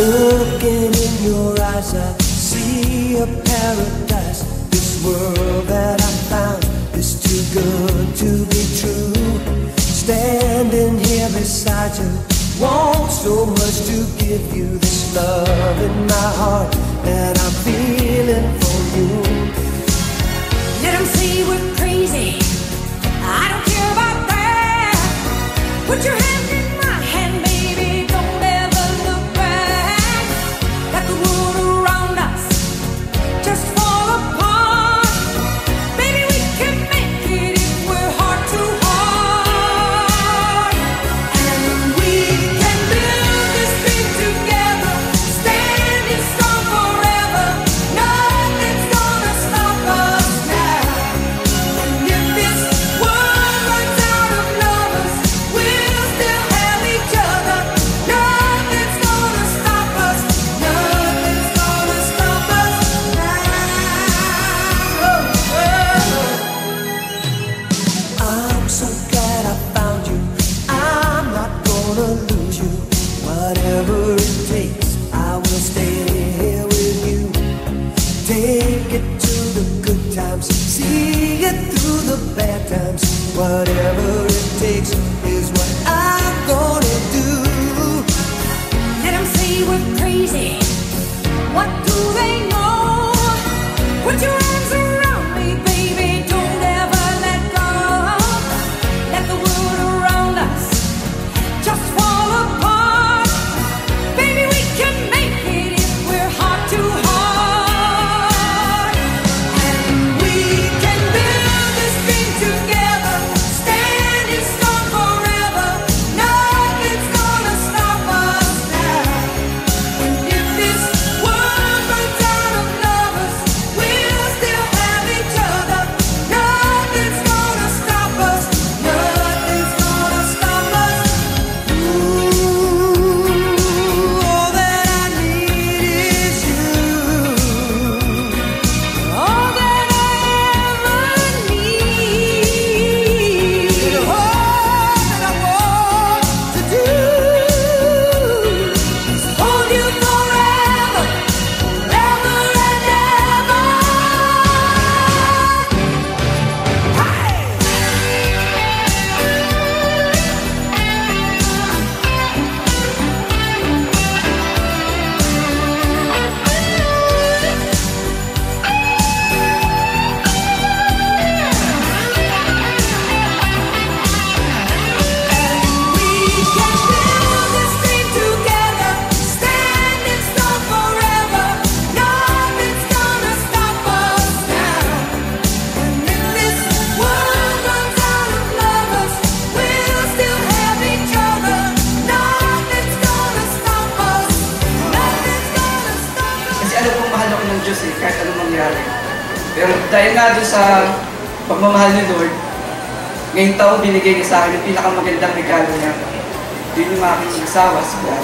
Looking in your eyes, I see a paradise. This world that I found is too good to be true. Standing here beside you, want so much to give you. This love in my heart that I'm feeling for you. Let them say we're crazy, I don't care about that. Put your hand in my hand, baby, don't ever look back. Let the world around us just fall apart. Baby, we can make it if we're heart to heart. And we can build this dream together, standing strong forever. Nothing's gonna stop us now. And if this world runs out of lovers, we'll still have each other. Nothing's gonna stop us. Nothing's gonna stop us now. I'm so glad I found you. I'm not gonna lose you. Whatever it takes, I will stay here with you. Take it to the good times, see it through the bad times. Whatever it takes is what I'm gonna do. Let them say we're crazy, what do they know? Put your arms around me, baby, don't ever let go. Let the world around us just fall apart. Baby, we can make it if we're heart to heart. And we can build this dream together, standing strong forever. Nothing's gonna stop us now. And if this world runs out of lovers, we'll still have each other. Nothing's gonna stop us. Nothing's gonna stop us. Ooh, all that I need is you. All that I ever need. And all that I want to do is Hold you forever, forever and ever. We can build this dream together, standing strong forever. Nothing's gonna stop us now. And if this world runs out of lovers, we'll still have each other. Nothing's gonna stop us. Nothing's gonna stop us. Kasi alam kong mahal ako ng Diyos eh, kahit anong mangyari. Pero dahil nga doon sa pagmamahal ni Lord, ngayong taon binigay niya sa akin yung pinakamagandang regalo niya. Yun yung aking asawa, si God.